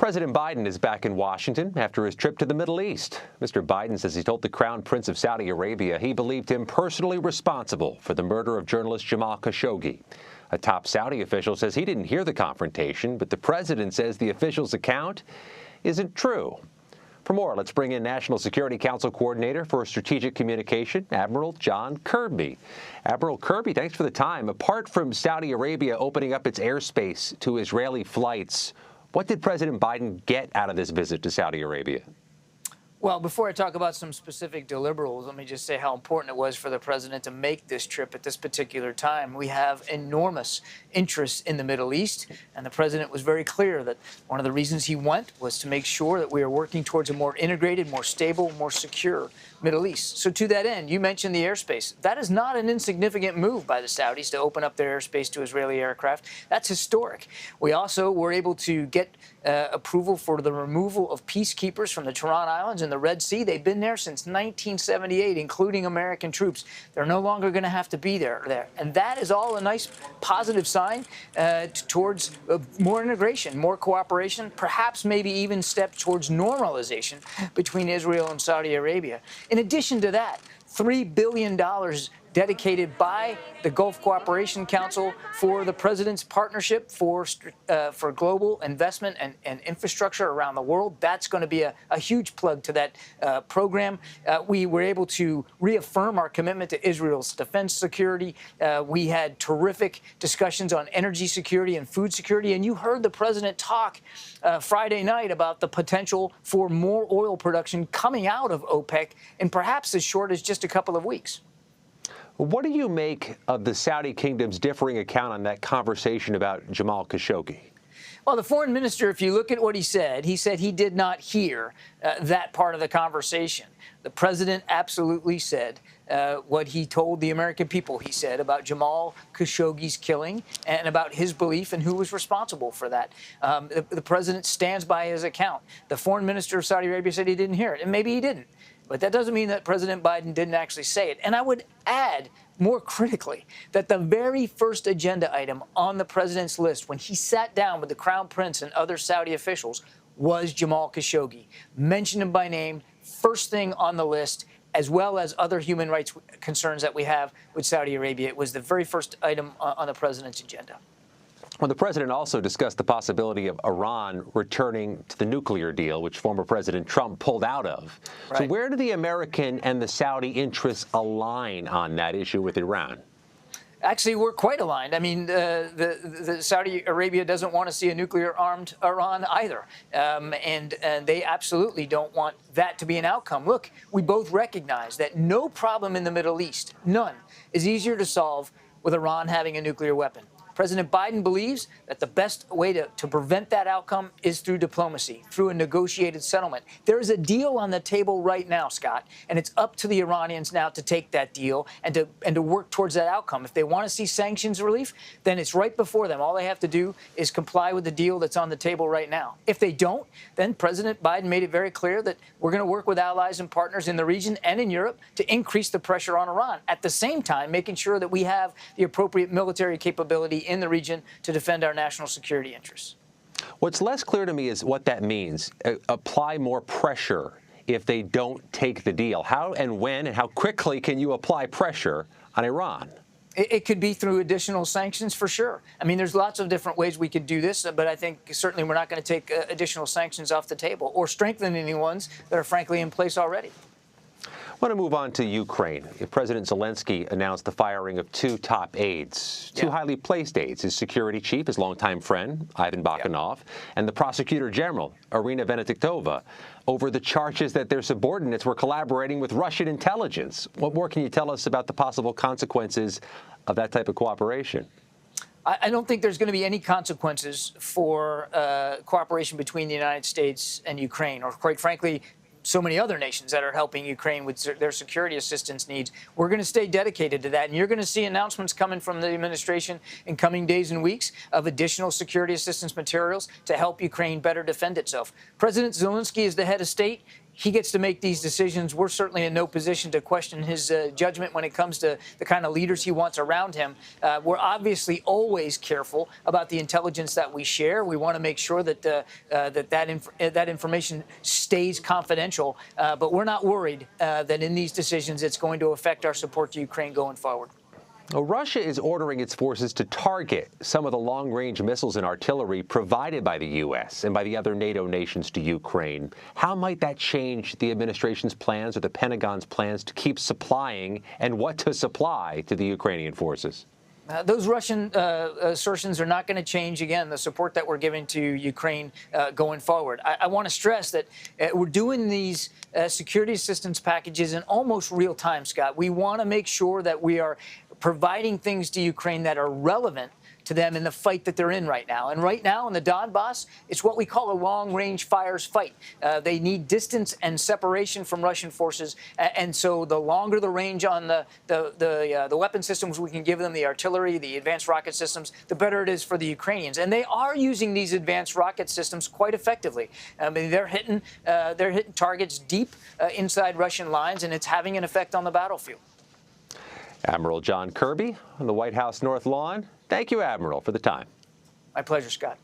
President Biden is back in Washington after his trip to the Middle East. Mr. Biden says he told the Crown Prince of Saudi Arabia he believed him personally responsible for the murder of journalist Jamal Khashoggi. A top Saudi official says he didn't hear the confrontation, but the president says the official's account isn't true. For more, let's bring in National Security Council Coordinator for Strategic Communication, Admiral John Kirby. Admiral Kirby, thanks for the time. Apart from Saudi Arabia opening up its airspace to Israeli flights, what did President Biden get out of this visit to Saudi Arabia? Well, before I talk about some specific deliverables, let me just say how important it was for the president to make this trip at this particular time. We have enormous interest in the Middle East, and the president was very clear that one of the reasons he went was to make sure that we are working towards a more integrated, more stable, more secure Middle East. So to that end, you mentioned the airspace. That is not an insignificant move by the Saudis to open up their airspace to Israeli aircraft. That's historic. We also were able to get approval for the removal of peacekeepers from the Tehran Islands and the Red Sea. They've been there since 1978, including American troops. They're no longer going to have to be there. And that is all a nice positive sign towards more integration, more cooperation, perhaps maybe even steps towards normalization between Israel and Saudi Arabia. In addition to that, $3 billion dedicated by the Gulf Cooperation Council for the president's partnership for global investment and infrastructure around the world. That's going to be a huge plug to that program. We were able to reaffirm our commitment to Israel's defense security. We had terrific discussions on energy security and food security. And you heard the president talk Friday night about the potential for more oil production coming out of OPEC in perhaps as short as just a couple of weeks. What do you make of the Saudi kingdom's differing account on that conversation about Jamal Khashoggi? Well, the foreign minister, if you look at what he said he did not hear that part of the conversation. The president absolutely said what he told the American people he said about Jamal Khashoggi's killing and about his belief and who was responsible for that. The president stands by his account. The foreign minister of Saudi Arabia said he didn't hear it, and maybe he didn't. But that doesn't mean that President Biden didn't actually say it. And I would add, more critically, that the very first agenda item on the president's list when he sat down with the Crown Prince and other Saudi officials was Jamal Khashoggi. Mentioned him by name, first thing on the list, as well as other human rights concerns that we have with Saudi Arabia. It was the very first item on the president's agenda. Well, the president also discussed the possibility of Iran returning to the nuclear deal, which former President Trump pulled out of. Right. So where do the American and the Saudi interests align on that issue with Iran? Actually, we're quite aligned. I mean, the Saudi Arabia doesn't want to see a nuclear-armed Iran either, and they absolutely don't want that to be an outcome. Look, we both recognize that no problem in the Middle East, none, is easier to solve with Iran having a nuclear weapon. President Biden believes that the best way to prevent that outcome is through diplomacy, through a negotiated settlement. There is a deal on the table right now, Scott, and it's up to the Iranians now to take that deal and to work towards that outcome. If they want to see sanctions relief, then it's right before them. All they have to do is comply with the deal that's on the table right now. If they don't, then President Biden made it very clear that we're going to work with allies and partners in the region and in Europe to increase the pressure on Iran, at the same time making sure that we have the appropriate military capability in the region to defend our national security interests. What's less clear to me is what that means. Apply more pressure if they don't take the deal. How and when and how quickly can you apply pressure on Iran? It could be through additional sanctions, for sure. I mean, there's lots of different ways we could do this, but I think certainly we're not going to take additional sanctions off the table or strengthen any ones that are frankly in place already. I want to move on to Ukraine. President Zelensky announced the firing of two top aides, two highly placed aides, his security chief, his longtime friend, Ivan Bakhanov, and the prosecutor general, Irina Venediktova, over the charges that their subordinates were collaborating with Russian intelligence. What more can you tell us about the possible consequences of that type of cooperation? I don't think there's going to be any consequences for cooperation between the United States and Ukraine, or quite frankly, so many other nations that are helping Ukraine with their security assistance needs. We're going to stay dedicated to that. And you're going to see announcements coming from the administration in coming days and weeks of additional security assistance materials to help Ukraine better defend itself. President Zelensky is the head of state. he gets to make these decisions. We're certainly in no position to question his judgment when it comes to the kind of leaders he wants around him. We're obviously always careful about the intelligence that we share. We want to make sure that that information stays confidential. But we're not worried that in these decisions it's going to affect our support to Ukraine going forward. Well, Russia is ordering its forces to target some of the long-range missiles and artillery provided by the U.S. and by the other NATO nations to Ukraine. How might that change the administration's plans or the Pentagon's plans to keep supplying and what to supply to the Ukrainian forces? Those Russian assertions are not going to change, again, the support that we're giving to Ukraine going forward. I want to stress that we're doing these security assistance packages in almost real time, Scott. We want to make sure that we are providing things to Ukraine that are relevant to them in the fight that they're in right now. And right now in the Donbass, it's what we call a long-range fires fight. They need distance and separation from Russian forces. And so the longer the range on the weapon systems we can give them, the artillery, the advanced rocket systems, the better it is for the Ukrainians. And they are using these advanced rocket systems quite effectively. I mean, they're hitting targets deep inside Russian lines, and it's having an effect on the battlefield. Admiral John Kirby on the White House North Lawn. Thank you, Admiral, for the time. My pleasure, Scott.